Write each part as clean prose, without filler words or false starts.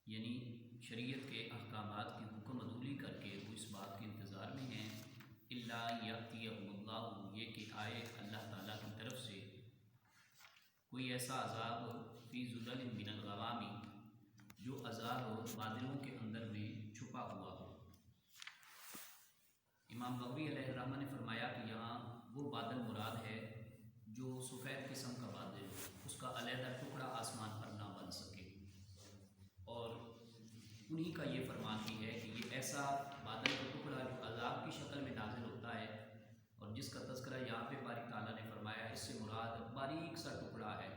یعنی شریعت کے احکامات کی حکم عدولی کر کے وہ اس بات کے انتظار میں ہیں اللہ یاتیہم اللہ، یہ کہ آئے اللہ تعالیٰ کی طرف سے کوئی ایسا عذاب فی ظلل من الغوامی، جو عذاب بادلوں کے اندر میں چھپا ہوا ہو۔ امام بغوی علیہ الرحمہ نے فرمایا کہ یہاں وہ بادل مراد ہے جو سفید قسم کا بادل ہو، اس کا علیحدہ ٹکڑا آسمان پر نہ بن سکے، اور انہی کا یہ فرمان بھی ہے کہ یہ ایسا بادل کا ٹکڑا جو عذاب کی شکل میں نازل ہوتا ہے، اور جس کا تذکرہ یہاں پہ باری تعالیٰ نے فرمایا اس سے مراد باریک سا ٹکڑا ہے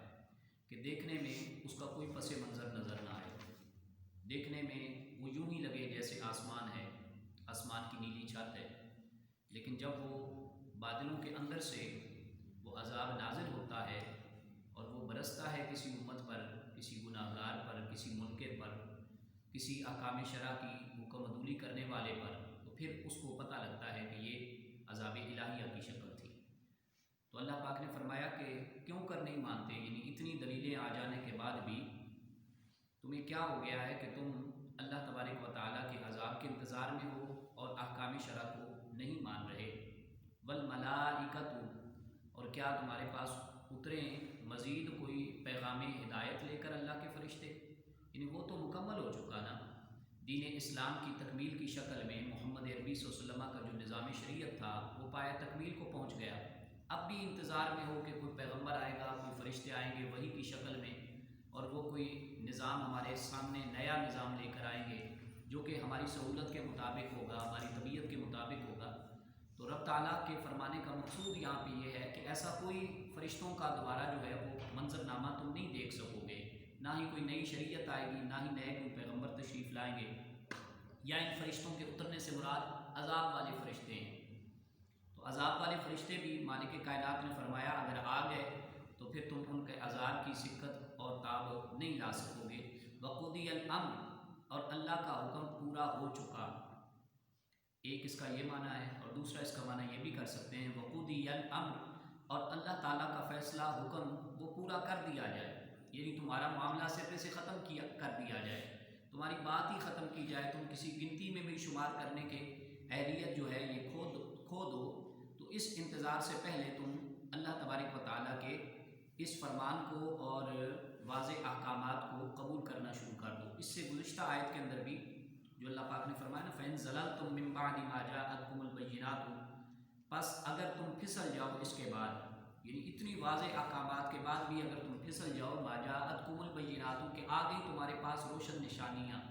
کہ دیکھنے میں اس کا کوئی پس منظر نظر نہ آئے، دیکھنے میں وہ یوں ہی لگے جیسے آسمان ہے، آسمان کی نیلی چھت ہے، لیکن جب وہ بادلوں کے اندر سے وہ عذاب نازل ہوتا ہے اور وہ برستا ہے کسی امت پر، کسی گناہگار پر، کسی منکر پر، کسی احکام شرع کی حکم عدولی کرنے والے پر، تو پھر اس کو پتہ لگتا ہے کہ یہ عذاب الہیہ کی شکل تھی۔ تو اللہ پاک نے فرمایا کہ کیوں کر نہیں مانتے، یعنی اتنی دلیلیں آ جانے کے بعد بھی تمہیں کیا ہو گیا ہے کہ تم اللہ تبارک و تعالیٰ کے عذاب کے انتظار میں ہو اور احکام شرع کو نہیں مان رہے۔ والملائکۃ، اور کیا تمہارے پاس اتریں مزید کوئی پیغام ہدایت لے کر اللہ کے فرشتے، یعنی وہ تو مکمل ہو چکا نا، دین اسلام کی تکمیل کی شکل میں محمد عربی صلی اللہ علیہ وسلم کا جو نظام شریعت تھا وہ پایہ تکمیل کو پہنچ گیا، اب بھی انتظار میں ہو کہ کوئی پیغمبر آئے گا، کوئی فرشتے آئیں گے وحی کی شکل میں، اور وہ کوئی نظام ہمارے سامنے نیا نظام لے کر آئیں گے جو کہ ہماری سہولت کے مطابق ہوگا، ہماری طبیعت کے مطابق ہوگا۔ تو رب تعالیٰ کے فرمانے کا مقصود یہاں پہ یہ ہے کہ ایسا کوئی فرشتوں کا دوبارہ جو ہے وہ منظرنامہ تم نہیں دیکھ سکو گے، نہ ہی کوئی نئی شریعت آئے گی، نہ ہی نئے کوئی پیغمبر تشریف لائیں گے، یا ان فرشتوں کے اترنے سے مراد عذاب والے فرشتے ہیں۔ تو عذاب والے فرشتے بھی مالک کائنات نے فرمایا اگر آ گئے تو پھر تم ان کے عذاب کی سکت اور تاب نہیں لا سکو گے۔ وقضی الامر، اور اللہ کا حکم پورا ہو چکا، ایک اس کا یہ معنی ہے، اور دوسرا اس کا معنی یہ بھی کر سکتے ہیں وقضی الامر، اور اللہ تعالیٰ کا فیصلہ حکم وہ پورا کر دیا جائے، یعنی تمہارا معاملہ سرے سے ختم کر دیا جائے، تمہاری بات ہی ختم کی جائے، تم کسی گنتی میں بھی شمار کرنے کے اہلیت جو ہے یہ کھو دو، تو اس انتظار سے پہلے تم اللہ تبارک و تعالیٰ کے اس فرمان کو اور واضح احکامات کو قبول کرنا شروع کر دو۔ اس سے گزشتہ آیت کے اندر بھی جو اللہ پاک نے فرمایا نا فَإِن زَلَلْتُم مِّن بَعْدِ مَا جَاءَتْكُمُ الْبَيِّنَاتُ، پس اگر تم پھسل جاؤ اس کے بعد، یعنی اتنی واضح احکامات کے بعد بھی اگر تم پھسل جاؤ، مَا جَاءَتْكُمُ الْبَيِّنَاتُ، کہ آ گئی تمہارے پاس روشن نشانیاں،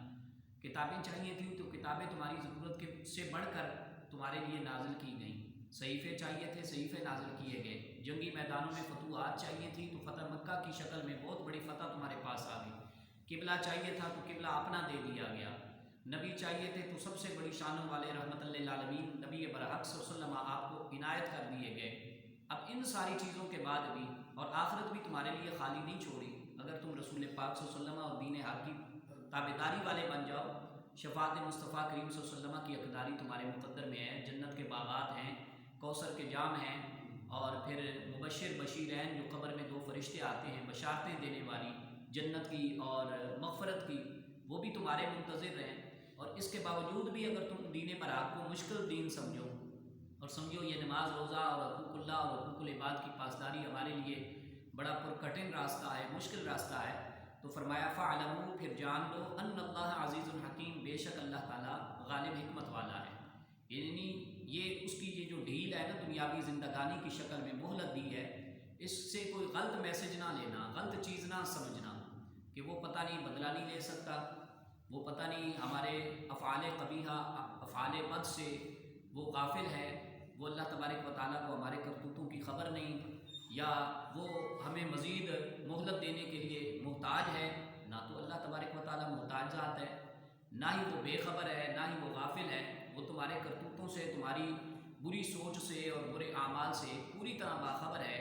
کتابیں چاہیے تھیں تو کتابیں تمہاری ضرورت کے سے بڑھ کر تمہارے لیے نازل کی گئیں، صحیفے چاہیے تھے، صحیفے نازل کیے گئے، جنگی میدانوں میں فتوحات چاہیے تھی تو فتح مکہ کی شکل میں بہت بڑی فتح تمہارے پاس آ گئی، قبلہ چاہیے تھا تو قبلہ اپنا دے دیا گیا، نبی چاہیے تھے تو سب سے بڑی شانوں والے رحمت للعالمین نبی برحق صلی اللہ علیہ وسلم آپ کو عنایت کر دیے گئے۔ اب ان ساری چیزوں کے بعد بھی، اور آخرت بھی تمہارے لیے خالی نہیں چھوڑی، اگر تم رسول پاک صلی اللہ علیہ وسلم اور دین حق کی تابعداری والے بن جاؤ، شفاعت مصطفیٰ کریم صلی اللہ علیہ وسلم کی اقداری تمہارے مقدر میں ہے، جنت کے باغات ہیں، کوثر کے جام ہیں، اور پھر مبشر بشیرین جو قبر میں دو فرشتے آتے ہیں بشارتیں دینے والی جنت کی اور مغفرت کی، وہ بھی تمہارے منتظر ہیں۔ اور اس کے باوجود بھی اگر تم دین برحق کو مشکل دین سمجھو اور سمجھو یہ نماز روزہ اور حقوق اللہ اور حقوق العباد کی پاسداری ہمارے لیے بڑا پرکٹن راستہ ہے، مشکل راستہ ہے، تو فرمایا فَاعْلَمُوا، پھر جان لو، ان اللہ عزیز الحکیم، بے شک اللہ تعالیٰ غالب حکمت والا ہے۔ یعنی یہ اس کی یہ جو ڈھیل ہے نا دنیاوی زندگانی کی شکل میں مہلت دی ہے، اس سے کوئی غلط میسج نہ لینا، غلط چیز نہ سمجھنا کہ وہ پتہ نہیں بدلہ نہیں لے سکتا، وہ پتہ نہیں ہمارے افعال قبیحہ افعال بد سے وہ غافل ہے، وہ اللہ تبارک و تعالیٰ کو ہمارے کرتوتوں کی خبر نہیں، یا وہ ہمیں مزید مہلت دینے کے لیے محتاج ہے، نہ تو اللہ تبارک و تعالیٰ محتاج ذات ہے، نہ ہی وہ بے خبر ہے، نہ ہی وہ غافل ہے، وہ تمہارے کرتوتوں سے، تمہاری بری سوچ سے اور برے اعمال سے پوری طرح باخبر ہے،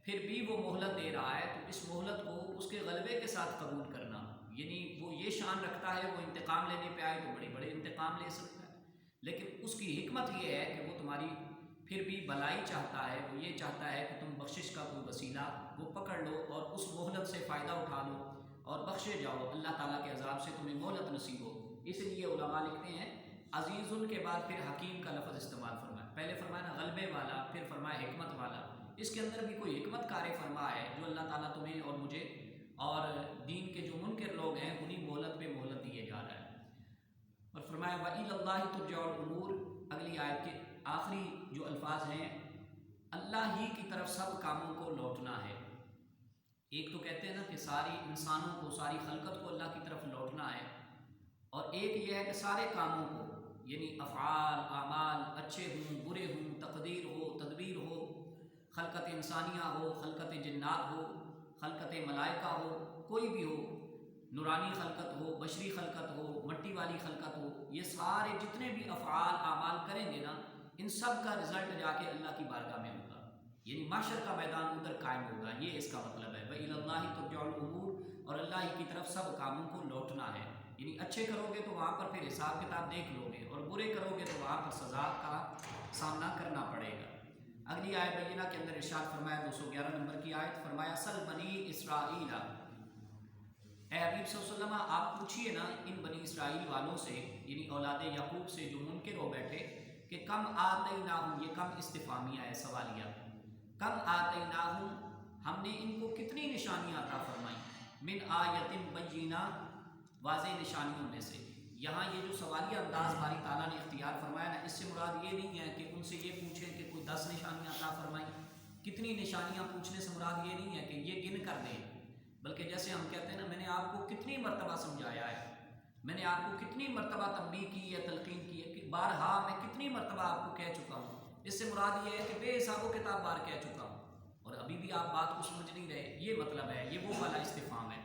پھر بھی وہ مہلت دے رہا ہے، تو اس مہلت کو اس کے غلبے کے ساتھ قبول کرنا، یعنی وہ یہ شان رکھتا ہے وہ انتقام لینے پہ آئے تو بڑے بڑے انتقام لے سکتا ہے، لیکن اس کی حکمت یہ ہے کہ وہ تمہاری پھر بھی بھلائی چاہتا ہے، وہ یہ چاہتا ہے کہ تم بخشش کا کوئی وسیلہ وہ پکڑ لو اور اس مہلت سے فائدہ اٹھا لو اور بخش بخشے جاؤ، اللہ تعالیٰ کے عذاب سے تمہیں مہلت نصیب ہو۔ اس لیے علماء لکھتے ہیں عزیز کے بعد پھر حکیم کا لفظ استعمال فرمایا، پہلے فرمایا نا غلبے والا، پھر فرمایا حکمت والا۔ اس کے اندر بھی کوئی حکمت کار فرما ہے جو اللہ تعالیٰ تمہیں اور مجھے اور دین کے جو منکر لوگ ہیں انہیں مہلت پہ مہلت دیے جا رہا ہے۔ اور فرمایا وَإِلَى اللَّهِ تُرْجَعُ الْأُمُورُ، اگلی آیت کے آخری جو الفاظ ہیں اللہ ہی کی طرف سب کاموں کو لوٹنا ہے۔ ایک تو کہتے ہیں نا کہ ساری انسانوں کو، ساری خلقت کو اللہ کی طرف لوٹنا ہے، اور ایک یہ ہے کہ سارے کاموں کو، یعنی افعال، اعمال اچھے ہوں برے ہوں، تقدیر ہو تدبیر ہو، خلقت انسانیہ ہو، خلقت جنات ہو، خلقت ملائکہ ہو، کوئی بھی ہو، نورانی خلقت ہو، بشری خلقت ہو، مٹی والی خلقت ہو، یہ سارے جتنے بھی افعال اعمال کریں گے نا، ان سب کا رزلٹ جا کے اللہ کی بارگاہ میں ہوگا، یعنی محشر کا میدان ادھر قائم ہوگا۔ یہ اس کا مطلب ہے وَإِلَى اللَّهِ تُرْجَعُ الْأُمُورُ، اور اللہ ہی کی طرف سب کاموں کو لوٹنا ہے، یعنی اچھے کرو گے تو وہاں پر پھر حساب کتاب دیکھ لو گے، اور برے کرو گے تو وہاں پر سزا کا سامنا کرنا پڑے گا۔ اگلی آیت بینہ کے اندر ارشاد فرمایا 211 نمبر کی آیت، فرمایا سل بنی اسرائیل، اے حبیب صلی اللہ علیہ وسلم آپ پوچھئے نا ان بنی اسرائیل والوں سے، یعنی اولاد یعقوب سے جو منکر ہو بیٹھے، کہ کم آتیناہم، یہ کم استفہامیہ ہے سوالیہ، کم آتیناہم ہم نے ان کو کتنی نشانیاں عطا فرمائیں، من آیت بینہ واضح نشانیوں میں سے۔ یہاں یہ جو سوالیہ انداز باری تعالیٰ نے اختیار فرمایا نا، اس سے مراد یہ نہیں ہے کہ ان سے یہ پوچھیں کہ کوئی 10 نشانیاں عطا فرمائیں، کتنی نشانیاں پوچھنے سے مراد یہ نہیں ہے کہ یہ گن کر دیں، بلکہ جیسے ہم کہتے ہیں نا میں نے آپ کو کتنی مرتبہ سمجھایا ہے، میں نے آپ کو کتنی مرتبہ تنبیہ کی ہے، تلقین کی ہے، کہ بارہا میں کتنی مرتبہ آپ کو کہہ چکا ہوں۔ اس سے مراد یہ ہے کہ بے حساب و کتاب بار کہہ چکا ہوں اور ابھی بھی آپ بات کو سمجھ نہیں رہے، یہ مطلب ہے، یہ وہ والا استفہام ہے۔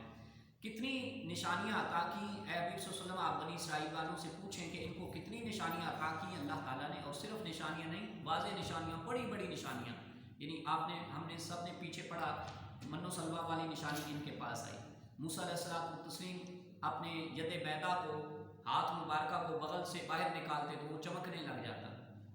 کتنی نشانیاں عطا کی، اے حبیب صلی اللہ علیہ وسلم آپ بنی اسرائیل والوں سے پوچھیں کہ ان کو کتنی نشانیاں عطا کی اللہ تعالیٰ نے، اور صرف نشانیاں نہیں، واضح نشانیاں، بڑی بڑی نشانیاں، یعنی ہم نے سب نے پیچھے پڑھا من و سلوہ والی نشانی ان کے پاس آئی، موسیٰ علیہ السلام تسلیم اپنے ید بیضا کو، ہاتھ مبارکہ کو بغل سے باہر نکالتے تو وہ چمکنے لگ جاتا۔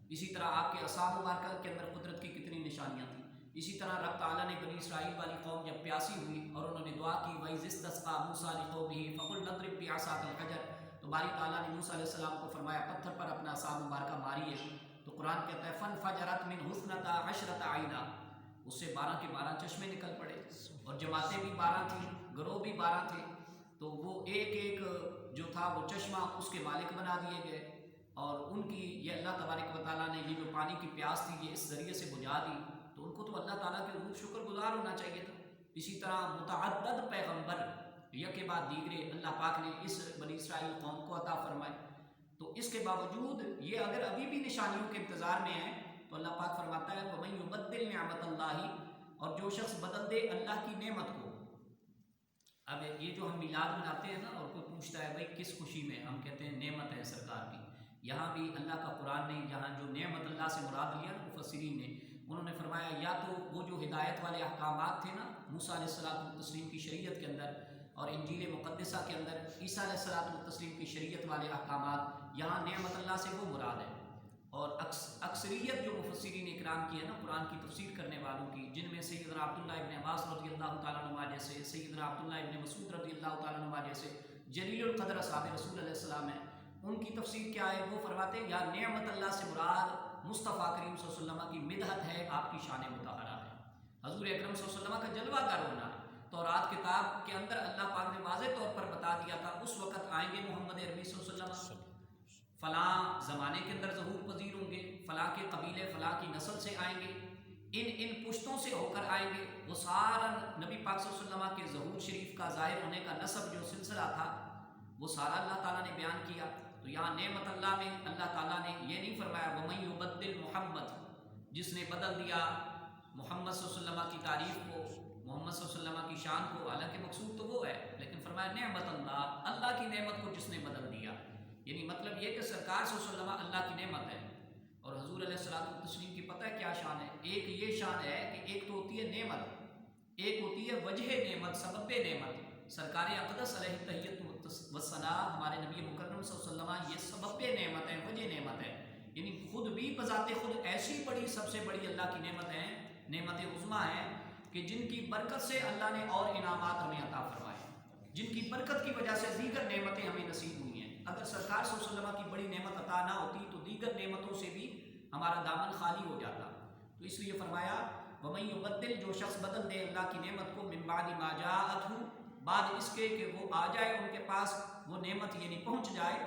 اسی طرح آپ کے عصا مبارکہ کے اندر قدرت کی کتنی نشانیاں تھیں۔ اسی طرح رب تعالیٰ نے بنی اسرائیل والی قوم جب پیاسی ہوئی اور انہوں نے دعا کی وَإِذِ اسْتَسْقَىٰ مُوسَىٰ لِقَوْمِهِ فَقُلْ اضْرِب بِّعَصَاكَ الْحَجَرَ، تو باری تعالیٰ نے موسیٰ علیہ السلام کو فرمایا پتھر پر اپنا عصا مبارکہ ماریے، تو قرآن کہتا ہے فَانْفَجَرَتْ مِنْهُ اثْنَتَا عَشْرَةَ عَيْنًا، اس سے 12 کے 12 چشمے نکل پڑے، اور جماعتیں بھی 12 تھیں، گروہ بھی 12 تھے، تو وہ ایک ایک جو تھا وہ چشمہ اس کے مالک بنا دیے گئے، اور ان کی یہ اللہ تبارک و تعالیٰ نے یہ جو پانی کی پیاس تھی یہ اس ذریعے سے بجھا دی، تو ان کو تو اللہ تعالیٰ کے حضور شکر گزار ہونا چاہیے تھا۔ اسی طرح متعدد پیغمبر یک بعد دیگرے اللہ پاک نے اس بنی اسرائیل قوم کو عطا فرمائے، تو اس کے باوجود یہ اگر ابھی بھی نشانیوں کے انتظار میں ہیں تو اللہ پاک فرماتا ہے وَمَن يُبَدِّلْ نِعْمَتَ اللَّهِ، اور جو شخص بدل دے اللہ کی نعمت کو۔ اب یہ جو ہم میلاد مناتے ہیں نا، اور کوئی پوچھتا ہے بھائی کس خوشی میں، ہم کہتے ہیں نعمت ہے سرکار کی، یہاں بھی اللہ کا قرآن نے یہاں جو نعمت اللہ سے مراد لیا مفسرین نے، انہوں نے فرمایا یا تو وہ جو ہدایت والے احکامات تھے نا موسیٰ علیہ السلام کی شریعت کے اندر اور انجیل مقدسہ کے اندر عیسیٰ علیہ السلام کی شریعت والے احکامات، یہاں نعمت اللہ سے وہ مراد ہے۔ اور اکثریت جو مفسرین اکرام کی ہے نا قرآن کی تفسیر کرنے والوں کی، جن میں سیدنا عبداللہ ابن عباس رضی اللہ تعالیٰ عنہ جیسے، سیدنا عبداللہ ابن مسعود رضی اللہ تعالیٰ عنہ جیسے جلیل القدر اصحاب رسول علیہ السلام ہیں، ان کی تفسیر کیا ہے، وہ فرماتے ہیں یا نعمت اللہ سے مراد مصطفیٰ کریم صلی اللہ علیہ وسلم کی مدحت ہے، آپ کی شان مطہرہ ہے، حضور اکرم صلی اللہ علیہ وسلم کا جلوہ گر ہونا ہے۔ تورات کتاب کے اندر اللہ پاک نے واضح طور پر بتا دیا تھا اس وقت آئیں گے محمد عربی صلی اللہ علیہ وسلم، فلاں زمانے کے اندر ظہور پذیر ہوں گے، فلاں کے قبیلے فلاں کی نسل سے آئیں گے، ان پشتوں سے ہو کر آئیں گے، وہ سارا نبی پاک صلی اللہ علیہ وسلم کے ظہور شریف کا ظاہر ہونے کا نسب جو سلسلہ تھا وہ سارا اللہ تعالیٰ نے بیان کیا۔ تو یہاں نعمت اللہ میں اللہ تعالیٰ نے یہ نہیں فرمایا وَمَن يُبَدِّلْ محمد، جس نے بدل دیا محمد صلی اللہ علیہ وسلم کی تعریف کو، محمد صلی اللہ علیہ وسلم کی شان کو، حالانکہ مقصود تو وہ ہے، لیکن فرمایا نعمت اللہ کی نعمت کو جس نے بدل دیا، یعنی مطلب یہ کہ سرکار صلی اللہ علیہ وسلم اللہ کی نعمت ہے، اور حضور علیہ السلام کی پتہ ہے کیا شان ہے، ایک یہ شان ہے کہ ایک تو ہوتی ہے نعمت، ایک ہوتی ہے وجہ نعمت، سبب نعمت۔ سرکار اقدس علیہ التحیۃ والثناء ہمارے نبی مکرم صلی اللہ علیہ وسلم یہ سبب نعمت ہے، وجہ نعمت ہے، یعنی خود بھی بذات خود ایسی بڑی سب سے بڑی اللہ کی نعمت ہے، نعمت عظمیٰ ہے کہ جن کی برکت سے اللہ نے اور انعامات ہمیں عطا فرمائے، جن کی برکت کی وجہ سے دیگر نعمتیں ہمیں نصیب ہوئی ہیں۔ اگر سرکار صلی اللہ علیہ وسلم کی بڑی نعمت عطا نہ ہوتی تو دیگر نعمتوں سے بھی ہمارا دامن خالی ہو جاتا۔ تو اس لیے فرمایا وَمَن يُبَدِّلْ، جو شخص بدل دے اللہ کی نعمت کو، مِن بَعْدِ مَا جَاءَتْهُ، بعد اس کے کہ وہ آ جائے ان کے پاس وہ نعمت، یعنی پہنچ جائے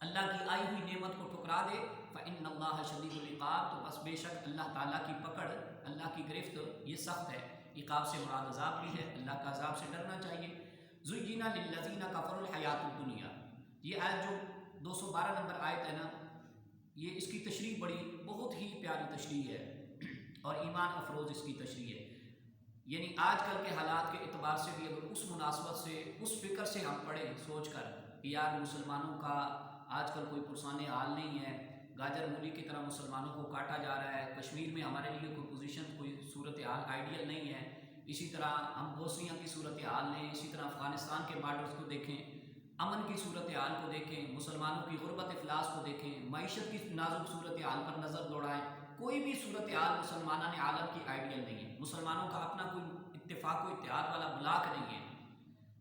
اللہ کی آئی ہوئی نعمت کو ٹھکرا دے، فَإِنَّ اللَّهَ شَدِيدُ الْعِقَابِ، تو بس بے شک اللہ تعالیٰ کی پکڑ، اللہ کی گرفت یہ سخت ہے۔ عقاب سے مراد عذاب بھی ہے، اللہ کا عذاب سے ڈرنا چاہیے۔ زُيِّنَ لِلَّذِينَ كَفَرُوا الْحَيَاةُ الدُّنْيَا، یہ آیت جو 212 نمبر آیت ہے نا، یہ اس کی تشریح بڑی بہت ہی پیاری تشریح ہے اور ایمان افروز اس کی تشریح ہے۔ یعنی آج کل کے حالات کے اعتبار سے بھی اگر اس مناسبت سے، اس فکر سے ہم پڑھیں سوچ کر کہ یار مسلمانوں کا آج کل کوئی پرسان حال نہیں ہے، گاجر مولی کی طرح مسلمانوں کو کاٹا جا رہا ہے، کشمیر میں ہمارے لیے کوئی پوزیشن، کوئی صورتحال آئیڈیل نہیں ہے، اسی طرح ہم بوسنیا کی صورتحال لیں، اسی طرح افغانستان کے بارڈرز کو دیکھیں، امن کی صورتحال کو دیکھیں، مسلمانوں کی غربت افلاس کو دیکھیں، معیشت کی نازک صورتحال پر نظر دوڑائیں، کوئی بھی صورتحال مسلمانان عالم کی آئیڈیل نہیں ہے۔ مسلمانوں کا اپنا کوئی اتفاق و اتحاد والا بلاک نہیں ہے،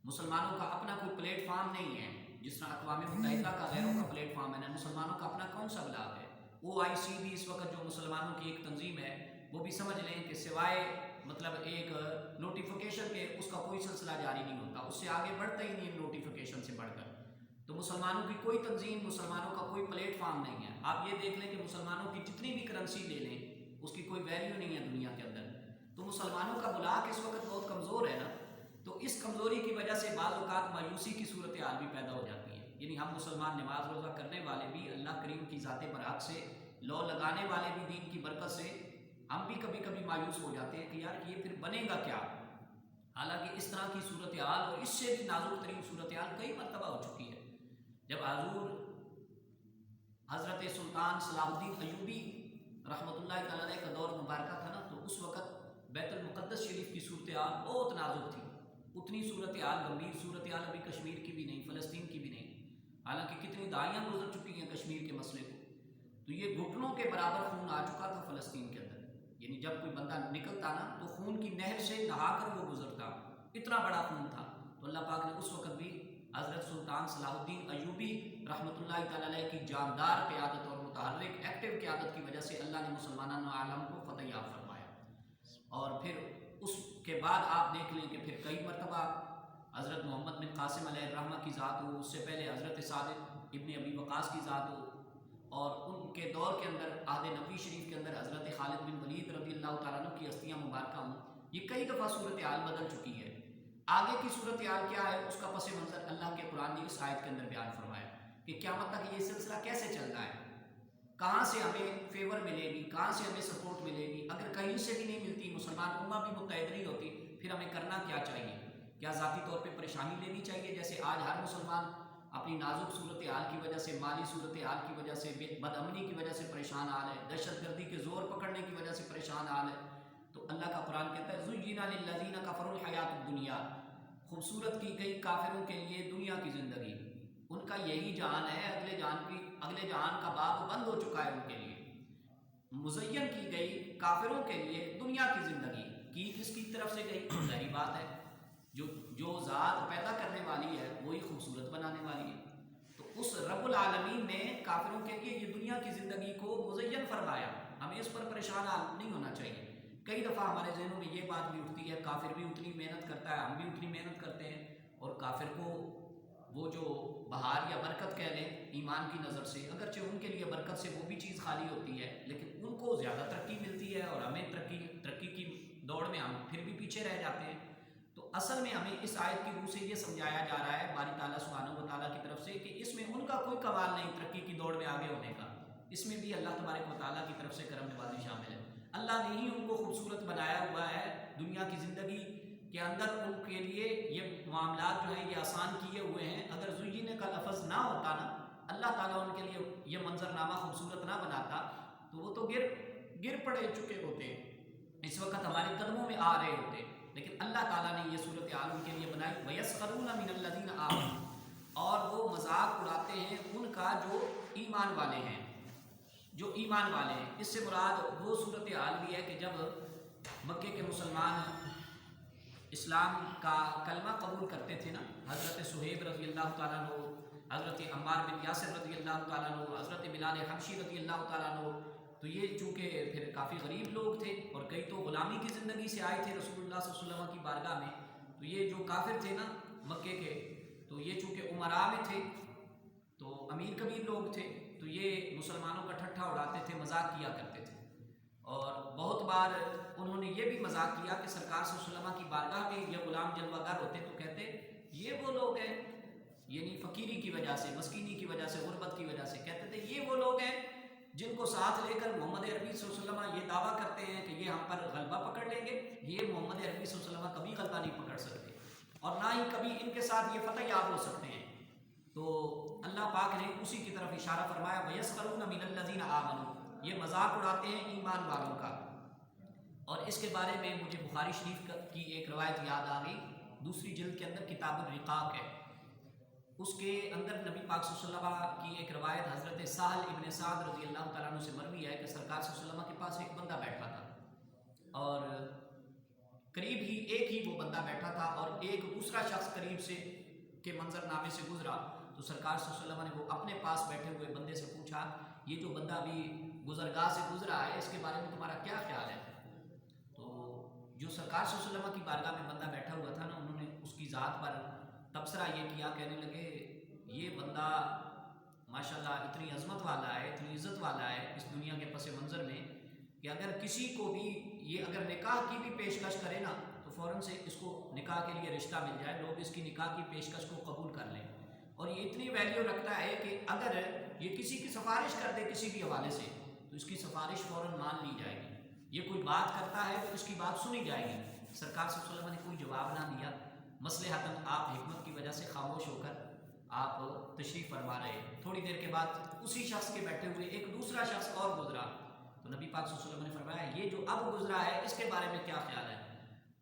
مسلمانوں کا اپنا کوئی پلیٹ فارم نہیں ہے، جس طرح اقوام متحدہ کا غیروں کا پلیٹ فارم ہے نا، مسلمانوں کا اپنا کون سا بلاک ہے؟ OIC بھی اس وقت جو مسلمانوں کی ایک تنظیم ہے وہ بھی سمجھ لیں کہ سوائے مطلب ایک نوٹیفیکیشن کے اس کا کوئی سلسلہ جاری نہیں ہوتا، اس سے آگے بڑھتا ہی نہیں نوٹیفیکیشن سے بڑھ کر۔ تو مسلمانوں کی کوئی تنظیم، مسلمانوں کا کوئی پلیٹ فارم نہیں ہے۔ آپ یہ دیکھ لیں کہ مسلمانوں کی جتنی بھی کرنسی لے لیں اس کی کوئی ویلیو نہیں ہے دنیا کے اندر۔ تو مسلمانوں کا بلاک اس وقت بہت کمزور ہے نا، تو اس کمزوری کی وجہ سے بعض اوقات مایوسی کی صورتحال بھی پیدا ہو جاتی ہے۔ یعنی ہم مسلمان نماز روزہ کرنے والے بھی، اللہ کریم کی ذات برحق سے لو لگانے والے بھی دین کی برکت سے ہم بھی کبھی کبھی مایوس ہو جاتے ہیں کہ یار یہ پھر بنے گا کیا؟ حالانکہ اس طرح کی صورتحال اور اس سے بھی نازک ترین صورتحال کئی مرتبہ ہو چکی ہے۔ جب حضور حضرت سلطان صلاح الدین ایوبی رحمۃ اللہ تعالیٰ علیہ کا دور مبارکہ تھا نا، تو اس وقت بیت المقدس شریف کی صورتحال بہت نازک تھی، اتنی صورتحال گمبھیر صورتحال ابھی کشمیر کی بھی نہیں، فلسطین کی بھی نہیں، حالانکہ کتنی دہائیاں گزر چکی ہیں کشمیر کے مسئلے کو۔ تو یہ گھٹنوں کے برابر خون آ چکا تھا فلسطین کے اندر، یعنی جب کوئی بندہ نکلتا نا تو خون کی نہر سے نہا کر وہ گزرتا، اتنا بڑا خون تھا۔ تو اللہ پاک نے اس وقت بھی حضرت سلطان صلاح الدین ایوبی رحمۃ اللہ تعالیٰ علیہ کی جاندار قیادت اور متحرک ایکٹیو قیادت کی وجہ سے اللہ نے مسلمانان عالم کو فتح یاب فرمایا۔ اور پھر اس کے بعد آپ دیکھ لیں کہ پھر کئی مرتبہ حضرت محمد بن قاسم علیہ الرحمہ کی ذات ہو، اس سے پہلے حضرت صادق ابن ابی وقاص کی ذات ہو، اور ان کے دور کے اندر عہد نبوی شریف کے اندر حضرت خالد بن ولید رضی اللہ تعالیٰ عنہ کی ہستیاں مبارکہ ہوں، یہ کئی دفعہ صورتحال بدل چکی ہے۔ آگے کی صورتحال کیا ہے اس کا پس منظر اللہ کے قرآن نے اس آیت کے اندر بیان فرمایا کہ قیامت تک یہ سلسلہ کیسے چلتا ہے، کہاں سے ہمیں فیور ملے گی، کہاں سے ہمیں سپورٹ ملے گی۔ اگر کہیں سے بھی نہیں ملتی، مسلمان امہ بھی متحد نہیں ہوتی، پھر ہمیں کرنا کیا چاہیے؟ کیا ذاتی طور پہ پریشانی لینی چاہیے جیسے آج ہر مسلمان اپنی نازک صورتحال کی وجہ سے، مالی صورتحال کی وجہ سے، بد امنی کی وجہ سے پریشان حال ہے، دہشت گردی کے زور پکڑنے کی وجہ سے پریشان حال ہے؟ تو اللہ کا قرآن کہتا ہے زُيِّنَ لِلَّذِينَ كَفَرُوا الْحَيَاةُ الدُّنْيَا، خوبصورت کی گئی کافروں کے لیے دنیا کی زندگی، ان کا یہی جہان ہے، اگلے جہان کا باب بند ہو چکا ہے ان کے لیے۔ مزین کی گئی کافروں کے لیے دنیا کی زندگی، کی کس کی طرف سے گئی؟ ظاہری بات ہے جو ذات پیدا کرنے والی ہے وہی خوبصورت بنانے والی ہے۔ تو اس رب العالمین نے کافروں کے لیے یہ دنیا کی زندگی کو مزین فرمایا، ہمیں اس پر پریشان نہیں ہونا چاہیے۔ کئی دفعہ ہمارے ذہنوں میں یہ بات بھی اٹھتی ہے کافر بھی اتنی محنت کرتا ہے، ہم بھی اتنی محنت کرتے ہیں، اور کافر کو وہ جو بہار یا برکت کہہ لیں ایمان کی نظر سے، اگرچہ ان کے لیے برکت سے وہ بھی چیز خالی ہوتی ہے، لیکن ان کو زیادہ ترقی ملتی ہے اور ہمیں ترقی کی دوڑ میں ہم پھر بھی پیچھے رہ جاتے ہیں۔ تو اصل میں ہمیں اس آیت کی روح سے یہ سمجھایا جا رہا ہے باری تعالیٰ سبحانہ و تعالیٰ کی طرف سے کہ اس میں ان کا کوئی کمال نہیں ترقی کی دوڑ میں آگے ہونے کا، اس میں بھی اللہ تبارک و تعالیٰ کی طرف سے کرم نوازی شامل ہے۔ اللہ نے ہی ان کو خوبصورت بنایا ہوا ہے، دنیا کی زندگی کے اندر ان کے لیے یہ معاملات جو ہیں یہ آسان کیے ہوئے ہیں۔ اگر زُيِّنَ کا لفظ نہ ہوتا نا، اللہ تعالیٰ ان کے لیے یہ منظرنامہ خوبصورت نہ بناتا تو وہ تو گر پڑے چکے ہوتے، اس وقت ہمارے قدموں میں آ رہے ہوتے، لیکن اللہ تعالیٰ نے یہ صورتحال ان کے لیے بنائی۔ وَيَسْخَرُونَ مِنَ الَّذِينَ آمَنُوا، اور وہ مذاق اڑاتے ہیں ان کا جو ایمان والے ہیں، جو ایمان والے ہیں۔ اس سے مراد وہ صورتحال بھی ہے کہ جب مکے کے مسلمان اسلام کا کلمہ قبول کرتے تھے نا، حضرت صہیب رضی اللہ تعالیٰ عنہ، حضرت عمار بن یاسر رضی اللہ تعالیٰ عنہ، حضرت بلال حبشی رضی اللہ تعالیٰ عنہ، تو یہ چونکہ پھر کافی غریب لوگ تھے اور کئی تو غلامی کی زندگی سے آئے تھے رسول اللہ صلی اللہ علیہ وسلم کی بارگاہ میں، تو یہ جو کافر تھے نا مکے کے، تو یہ چونکہ عمراء میں تھے تو امیر کبیر لوگ تھے، تو یہ مسلمانوں کا ٹھٹھا اڑاتے تھے، مذاق کیا کرتے تھے، اور بہت بار انہوں نے یہ بھی مذاق کیا کہ سرکار صلی اللہ علیہ وسلم کی بارگاہ میں یہ غلام جلوہ گر ہوتے تو کہتے یہ وہ لوگ ہیں، یعنی فقیری کی وجہ سے، مسکینی کی وجہ سے، غربت کی وجہ سے کہتے تھے یہ وہ لوگ ہیں جن کو ساتھ لے کر محمد عربی صلی اللہ علیہ وسلم یہ دعویٰ کرتے ہیں کہ یہ ہم پر غلبہ پکڑ لیں گے، یہ محمد عربی صلی اللہ علیہ وسلم کبھی غلبہ نہیں پکڑ سکتے اور نہ ہی کبھی ان کے ساتھ یہ فتح یاب ہو سکتے ہیں۔ تو اللہ پاک نے اسی کی طرف اشارہ فرمایا وَيَسْخَرُونَ مِنَ الَّذِينَ آمَنُوا، یہ مذاق اڑاتے ہیں ایمان والوں کا۔ اور اس کے بارے میں مجھے بخاری شریف کی ایک روایت یاد آ گئی، دوسری جلد کے اندر کتاب الرقاق ہے، اس کے اندر نبی پاک صلی اللہ علیہ وسلم کی ایک روایت حضرت سہل ابن سعد رضی اللہ تعالیٰ عنہ سے مروی ہے کہ سرکار صلی اللہ علیہ وسلم کے پاس ایک بندہ بیٹھا تھا اور قریب ہی ایک ہی وہ بندہ بیٹھا تھا اور ایک دوسرا شخص قریب سے کے منظر نامے سے گزرا، تو سرکار صلی اللہ علیہ وسلم نے وہ اپنے پاس بیٹھے ہوئے بندے سے پوچھا یہ جو بندہ ابھی گزرگاہ سے گزرا ہے اس کے بارے میں تمہارا کیا خیال ہے؟ تو جو سرکار صلی اللہ علیہ وسلم کی بارگاہ میں بندہ بیٹھا ہوا تھا نا، انہوں نے اس کی ذات پر تبصرہ یہ کیا، کہنے لگے یہ بندہ ماشاءاللہ اتنی عظمت والا ہے، اتنی عزت والا ہے اس دنیا کے پس منظر میں کہ اگر کسی کو بھی یہ اگر نکاح کی بھی پیشکش کرے نا تو فوراً سے اس کو نکاح کے لیے رشتہ مل جائے، لوگ اس کی نکاح کی پیشکش کو قبول کر لیں، اور یہ اتنی ویلیو رکھتا ہے کہ اگر یہ کسی کی سفارش کر دے کسی بھی حوالے سے تو اس کی سفارش فوراً مان لی جائے گی، یہ کوئی بات کرتا ہے تو اس کی بات سنی جائے گی۔ سرکار صلی اللہ علیہ وسلم نے کوئی جواب نہ دیا، مصلحتاً آپ حکمت کی وجہ سے خاموش ہو کر آپ تشریف فرما رہے، تھوڑی دیر کے بعد اسی شخص کے بیٹھے ہوئے ایک دوسرا شخص اور گزرا، تو نبی پاک صلی اللہ علیہ وسلم نے فرمایا یہ جو اب گزرا ہے اس کے بارے میں کیا خیال ہے؟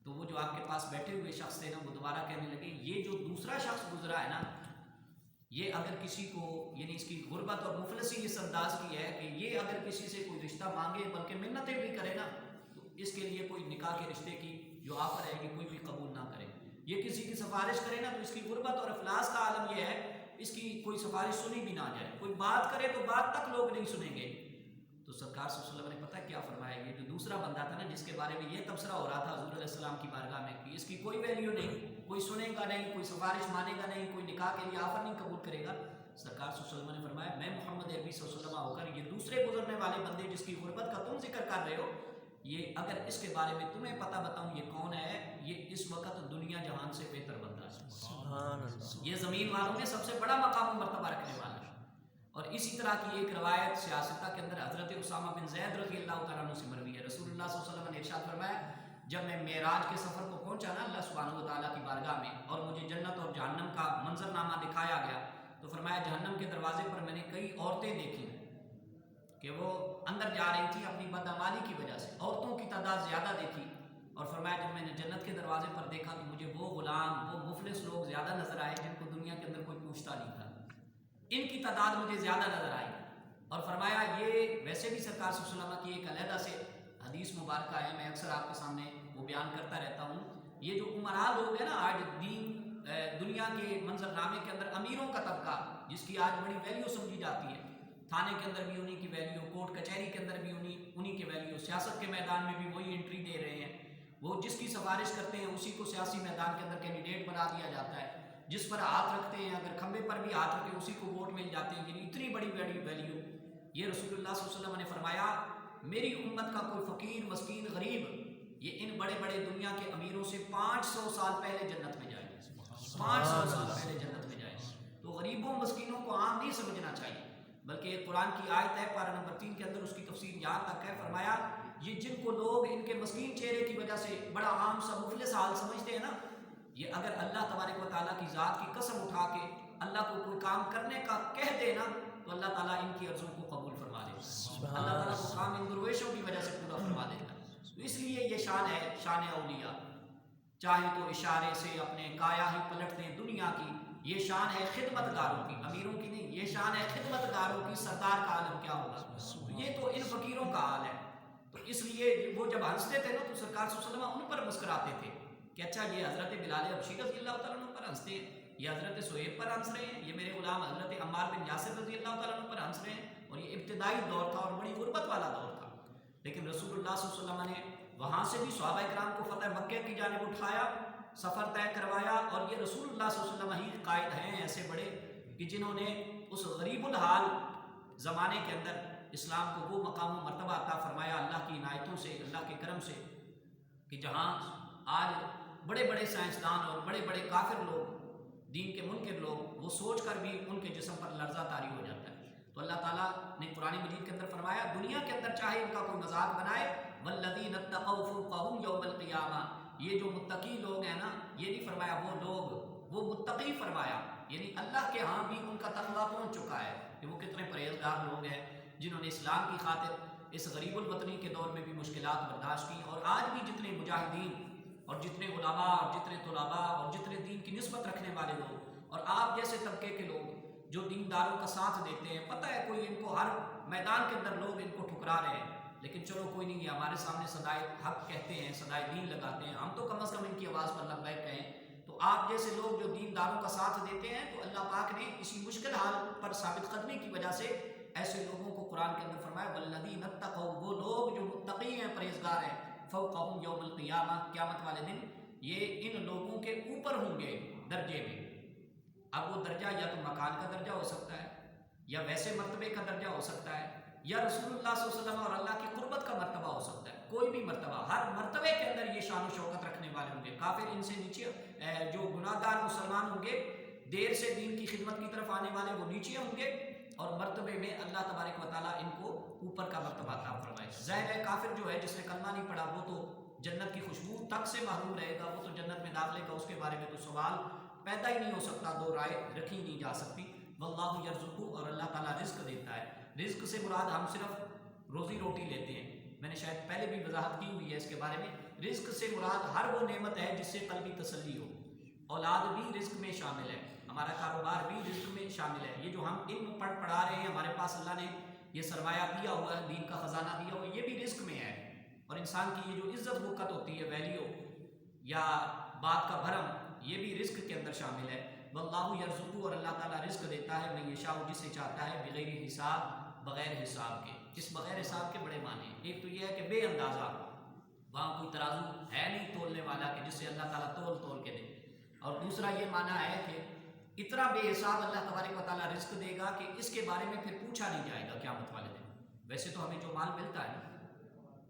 تو وہ جو آپ کے پاس بیٹھے ہوئے شخص تھے نا وہ دوبارہ کہنے لگے یہ جو دوسرا شخص گزرا ہے نا، یہ اگر کسی کو یعنی اس کی غربت اور مفلسی اس انداز کی ہے کہ یہ اگر کسی سے کوئی رشتہ مانگے بلکہ منتیں بھی کرے نا تو اس کے لیے کوئی نکاح کے رشتے کی جو آفر ہے یہ کوئی بھی قبول نہ کرے، یہ کسی کی سفارش کرے نا تو اس کی غربت اور افلاس کا عالم یہ ہے اس کی کوئی سفارش سنی بھی نہ جائے، کوئی بات کرے تو بات تک لوگ نہیں سنیں گے۔ تو سرکار صلی اللہ علیہ وسلم نے پتہ کیا فرمایا، یہ جو دوسرا بندہ تھا نا جس کے بارے میں یہ تبصرہ ہو رہا تھا حضور علیہ السلام کی بارگاہ میں کہ اس کی کوئی ویلیو نہیں، کوئی سنے گا نہیں، کوئی سفارش مانے گا نہیں، کوئی نکاح کے لیے آفر نہیں قبول کرے گا، سرکار صلی اللہ علیہ وسلم نے فرمایا میں محمد عربی صلی اللہ علیہ وسلم ہو کر یہ دوسرے گزرنے والے بندے جس کی غربت کا تم ذکر کر رہے ہو، یہ اگر اس کے بارے میں تمہیں پتہ بتاؤں یہ کون ہے، یہ اس وقت دنیا جہان سے بہتر بندہ ہے، یہ زمین والوں میں سب سے بڑا مقام و مرتبہ رکھنے والا ہے۔ اور اسی طرح کی ایک روایت سیاستہ کے اندر حضرت اسامہ بن زید رضی اللہ تعالیٰ عنہ سے مروی ہے، رسول اللہ صلی اللہ علیہ وسلم نے ارشاد فرمایا جب میں معراج کے سفر کو پہنچا نا اللہ سبحانہ و تعالیٰ کی بارگاہ میں اور مجھے جنت اور جہنم کا منظر نامہ دکھایا گیا تو فرمایا جہنم کے دروازے پر میں نے کئی عورتیں دیکھی کہ وہ اندر جا رہی تھیں اپنی بدعمالی کی وجہ سے، عورتوں کی تعداد زیادہ دیکھی، اور فرمایا جب میں نے جنت کے دروازے پر دیکھا تو مجھے وہ غلام وہ مفلس لوگ زیادہ نظر آئے جن کو دنیا کے اندر کوئی پوچھتا نہیں تھا، ان کی تعداد مجھے زیادہ نظر آئی، اور فرمایا یہ ویسے بھی سرکار صلی اللہ علیہ وسلم کی ایک علیحدہ سے حدیث مبارکہ ہے، میں اکثر آپ کے سامنے وہ بیان کرتا رہتا ہوں، یہ جو عمراء لوگ ہیں نا آج دنیا کے منظر نامے کے اندر امیروں کا طبقہ جس کی آج بڑی ویلیو سمجھی جاتی ہے، تھانے کے اندر بھی انہی کی ویلیو، کورٹ کچہری کے اندر بھی انہی کی ویلیو، سیاست کے میدان میں بھی وہی انٹری دے رہے ہیں، وہ جس کی سفارش کرتے ہیں اسی کو سیاسی میدان کے اندر کینڈیڈیٹ بنا دیا جاتا ہے، جس پر ہاتھ رکھتے ہیں اگر کھمبے پر بھی ہاتھ رکھے اسی کو ووٹ مل جاتے ہیں، یعنی اتنی بڑی ویلیو۔ یہ رسول اللہ صلی اللہ علیہ وسلم نے فرمایا میری امت کا کوئی فقیر مسکین غریب یہ ان بڑے بڑے دنیا کے امیروں سے 500 سال پہلے جنت میں جائے، 500 سال پہلے جنت میں جائے۔ تو غریبوں مسکینوں کو عام نہیں سمجھنا چاہیے، بلکہ ایک قرآن کی آیت ہے پارہ نمبر 3 کے اندر اس کی تفسیر یہاں تک ہے، فرمایا یہ جن کو لوگ ان کے مسکین چہرے کی وجہ سے بڑا عام سا مفلس حال سمجھتے ہیں نا، یہ اگر اللہ تبارک و تعالیٰ کی ذات کی قسم اٹھا کے اللہ کو کوئی کام کرنے کا کہہ دے نا تو اللہ تعالیٰ ان کی عرضوں کو قبول فرما دے، اللہ تعالیٰ کو کام ان درویشوں کی وجہ سے پورا فرما دیتا ہے۔ تو اس لیے یہ شان ہے شان اولیاء، چاہے تو اشارے سے اپنے کایا ہی پلٹ دیں دنیا کی، یہ شان ہے خدمت گاروں کی، امیروں کی نہیں، یہ شان ہے خدمت گاروں کی، سردار کا عالم کیا ہوگا، تو یہ تو ان فقیروں کا حال ہے۔ تو اس لیے وہ جب ہنستے تھے نا تو سرکار صلی اللہ علیہ وسلم ان پر مسکراتے تھے کہ اچھا یہ حضرت بلال حبشی رضی اللہ تعالیٰ عنہ پر ہنستے ہیں، یہ حضرت صہیب پر ہنس رہے ہیں، یہ میرے غلام حضرت عمار بن یاسر رضی اللہ تعالیٰ عنہ پر ہنس رہے ہیں، اور یہ ابتدائی دور تھا اور بڑی غربت والا دور تھا، لیکن رسول اللہ صلی اللہ علیہ وسلم نے وہاں سے بھی صحابہ کرام کو فتح مکہ کی جانب اٹھایا، سفر طے کروایا، اور یہ رسول اللہ صلی اللہ علیہ وسلم ہی قائد ہیں ایسے بڑے کہ جنہوں نے اس غریب الحال زمانے کے اندر اسلام کو وہ مقام و مرتبہ عطا فرمایا اللہ کی عنایتوں سے، اللہ کے کرم سے، کہ جہاں آج بڑے بڑے سائنسدان اور بڑے بڑے کافر لوگ، دین کے منکر لوگ، وہ سوچ کر بھی ان کے جسم پر لرزہ طاری ہو جاتا ہے۔ تو اللہ تعالیٰ نے قرآن مجید کے اندر فرمایا دنیا کے اندر چاہے ان کا کوئی مذاق بنائے، والذین اتقوا فوقہم یوم القیامہ، یہ جو متقی لوگ ہیں نا، یہ نہیں فرمایا وہ لوگ، وہ متقی فرمایا، یعنی اللہ کے ہاں بھی ان کا تقویٰ پہنچ چکا ہے کہ وہ کتنے پرہیزگار لوگ ہیں جنہوں نے اسلام کی خاطر اس غریب الوطنی کے دور میں بھی مشکلات برداشت کی، اور آج بھی جتنے مجاہدین اور جتنے علماء اور جتنے طلباء اور جتنے دین کی نسبت رکھنے والے لوگ اور آپ جیسے طبقے کے لوگ جو دینداروں کا ساتھ دیتے ہیں، پتہ ہے کوئی ان کو ہر میدان کے اندر لوگ ان کو ٹھکرا رہے ہیں، لیکن چلو کوئی نہیں، یہ ہمارے سامنے صدائے حق کہتے ہیں، صدائے دین لگاتے ہیں، ہم تو کم از کم ان کی آواز پر لبیک کہیں۔ تو آپ جیسے لوگ جو دینداروں کا ساتھ دیتے ہیں، تو اللہ پاک نے اسی مشکل حال پر ثابت قدمی کی وجہ سے ایسے لوگوں کو قرآن کے اندر فرمایا والذین اتقوا، وہ لوگ جو متقی ہیں، پرہیزگار ہیں، فوقہم یوم القیامہ، قیامت والے دن یہ ان لوگوں کے اوپر ہوں گے درجے میں۔ اب وہ درجہ یا تو مکان کا درجہ ہو سکتا ہے، یا ویسے مرتبے کا درجہ ہو سکتا ہے، یا رسول اللہ صلی اللہ علیہ وسلم اور اللہ کی قربت کا مرتبہ ہو سکتا ہے، کوئی بھی مرتبہ، ہر مرتبے کے اندر یہ شان و شوکت رکھنے والے ہوں گے۔ کافر ان سے نیچے، جو گناہ گار مسلمان ہوں گے، دیر سے دین کی خدمت کی طرف آنے والے وہ نیچے ہوں گے، اور مرتبے میں اللہ تبارک و تعالیٰ ان کو اوپر کا مرتبہ عطا فرمائے۔ ظاہر ہے کافر جو ہے جس نے کلمہ نہیں پڑھا وہ تو جنت کی خوشبو تک سے محروم رہے گا، وہ تو جنت میں داخلے کا اس کے بارے میں تو سوال پیدا ہی نہیں ہو سکتا، دو رائے رکھی نہیں جا سکتی۔ واللہ یرزق، اور اللہ تعالیٰ رزق دیتا ہے۔ رزق سے مراد ہم صرف روزی روٹی لیتے ہیں، میں نے شاید پہلے بھی وضاحت کی ہوئی ہے اس کے بارے میں۔ رزق سے مراد ہر وہ نعمت ہے جس سے قلبی تسلی ہو، اولاد بھی رزق میں شامل ہے، ہمارا کاروبار بھی رزق میں شامل ہے، یہ جو ہم علم پڑھا رہے ہیں، ہمارے پاس اللہ نے یہ سرمایہ دیا ہوا ہے، دین کا خزانہ دیا ہوا ہے، یہ بھی رزق میں ہے۔ اور انسان کی یہ جو عزت وقت ہوتی ہے، ویلیو یا بات کا بھرم، یہ بھی رزق کے اندر شامل ہے۔ واللہ یرزق، اور اللہ تعالیٰ رزق دیتا ہے، من یشاء، جسے چاہتا ہے، بغیر حساب، بغیر حساب کے۔ اس بغیر حساب کے بڑے معنی ہیں، ایک تو یہ ہے کہ بے اندازہ، وہاں کوئی ترازو ہے نہیں تولنے والا کہ جس سے اللہ تعالیٰ تول کے دے، اور دوسرا یہ معنی ہے کہ اتنا بے حساب اللہ تبارک و تعالیٰ رزق دے گا کہ اس کے بارے میں پھر پوچھا نہیں جائے گا قیامت والے دن۔ ویسے تو ہمیں جو مال ملتا ہے نا،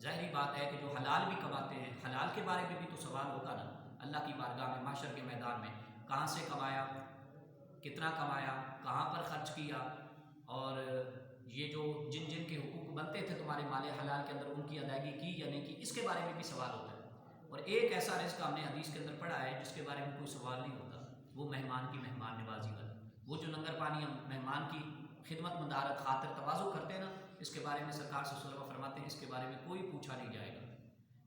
ظاہری بات ہے کہ جو حلال بھی کماتے ہیں، حلال کے بارے میں بھی تو سوال ہوگا نا اللہ کی بارگاہ میں، محشر کے میدان میں، کہاں سے کمایا، کتنا کمایا، کہاں پر خرچ کیا، اور یہ جو جن کے حقوق بنتے تھے تمہارے مال حلال کے اندر، ان کی ادائیگی کی یا نہیں کی، اس کے بارے میں بھی سوال ہوتا ہے۔ اور ایک ایسا رزق ہم نے حدیث کے اندر پڑھا ہے جس کے بارے میں کوئی سوال نہیں ہوتا، وہ مہمان کی مہمان نوازی والا، وہ جو لنگر پانی ہم مہمان کی خدمت مدارت خاطر تواضع کرتے ہیں نا، اس کے بارے میں سرکار صلی اللہ علیہ وسلم فرماتے ہیں اس کے بارے میں کوئی پوچھا نہیں جائے گا۔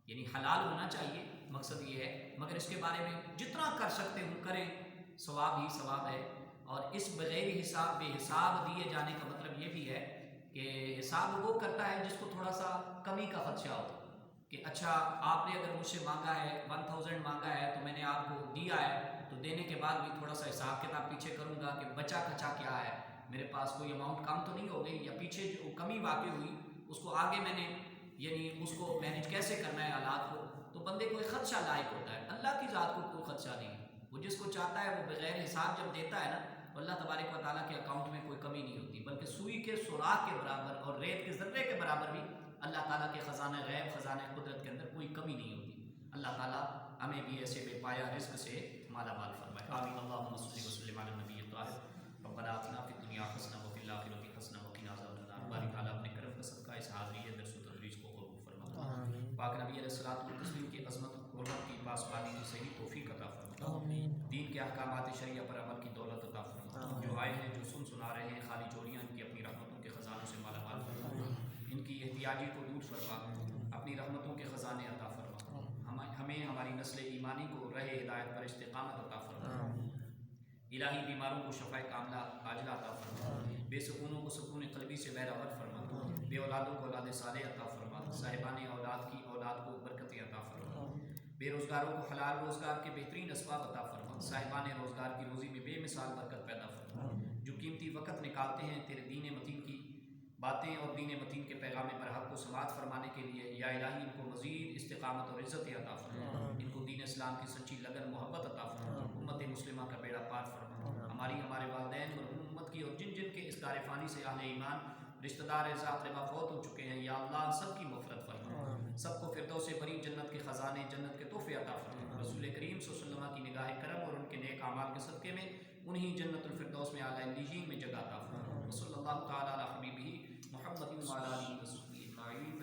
یعنی حلال ہونا چاہیے، مقصد یہ ہے، مگر اس کے بارے میں جتنا کر سکتے ہوں کریں، ثواب ہی ثواب ہے۔ اور اس بغیر حساب، بے حساب دیے جانے کا مطلب یہ بھی ہے کہ حساب وہ کرتا ہے جس کو تھوڑا سا کمی کا خدشہ ہو، کہ اچھا آپ نے اگر مجھ سے مانگا ہے 1000 مانگا ہے تو میں نے آپ کو دیا ہے، تو دینے کے بعد بھی تھوڑا سا حساب کتاب پیچھے کروں گا کہ بچا کھچا کیا ہے، میرے پاس کوئی اماؤنٹ کم تو نہیں ہو گئی، یا پیچھے جو کمی واقع ہوئی اس کو آگے میں نے، یعنی اس کو مینیج کیسے کرنا ہے حالات کو، تو بندے کو ایک خدشہ لائق ہوتا ہے۔ اللہ کی ذات کو کوئی خدشہ نہیں، وہ جس کو چاہتا ہے وہ بغیر حساب جب دیتا ہے نا، تو اللہ تبارک و تعالیٰ کے اکاؤنٹ میں کوئی کمی نہیں ہوتی، بلکہ سوئی کے سوراخ کے برابر اور ریت کے ذرے کے برابر بھی اللہ تعالیٰ کے خزانہ غیب، خزانہ قدرت کے اندر کوئی کمی نہیں ہوتی۔ اللہ تعالیٰ ہمیں بھی ایسے بے پایا رزق سے مالا مال فرمائے، آمین۔ اللہم صلی وسلم علی النبی الطاہر، ربنا آتنا فی الدنیا حسنہ وفی الآخرۃ حسنہ وقنا عذاب النار۔ باری تعالیٰ اپنے کرم کا صدقہ اس حاضری درس و تدریس کو قبول فرما، پاک نبی علیہ الصلوۃ والتسلیم کی عظمت، حرمت کی پاسبانی کی صحیح توفیق عطا فرما، دین کے احکامات شریعہ پر عمل کی دولت عطا فرما۔ جو آئے ہیں، جو سنا رہے ہیں، خالی چوریاں ان کی اپنی رحمتوں کے خزانوں سے مالا مال فرما، ان کی احتیاجی کو دور فرما، اپنی رحمتوں کے خزانے عطا فرما، ہمیں ہماری نسل ایمانی کو رہ ہدایت پر استقامت عطا فرما، الہی بیماروں کو شفا کاملہ عاجلہ عطا فرما، بے سکونوں کو سکون قلبی سے بہرور فرما، بے اولادوں کو اولاد صالح عطا فرما، صاحبان اولاد کی اولاد کو برکت عطا فرما، بے روزگاروں کو حلال روزگار کے بہترین اسباب عطا فرما، صاحبان روزگار کی روزی میں بے مثال برکت پیدا فرما، جو قیمتی وقت نکالتے ہیں تیرے دین متین کی باتیں اور دین متین کے پیغام برحق کو سماعت فرمانے کے لیے، یا الہی ان کو مزید استقامت اور عزت عطا فرما، ان کو دین اسلام کی سچی لگن محبت عطا فرما، امت مسلمہ کا بیڑا پار فرما، ہمارے والدین اور امت کی اور جن جن کے اس دار فانی سے اہل ایمان رشتہ دار اقربا فوت ہو چکے ہیں، یا اللہ سب کی مغفرت فرما، سب کو فردوس بری جنت کے خزانے جنت کے تحفے عطا فرما، رسول کریم صلی اللہ علیہ وسلم کی نگاہ کرم اور ان کے نیک اعمال کے صدقے میں انہی جنت الفردوس میں اعلیٰ علیین میں جگہ عطا فرما، صلی اللہ تعالی علی حبیبہ محمد وعلی آلہ وصحبہ اجمعین۔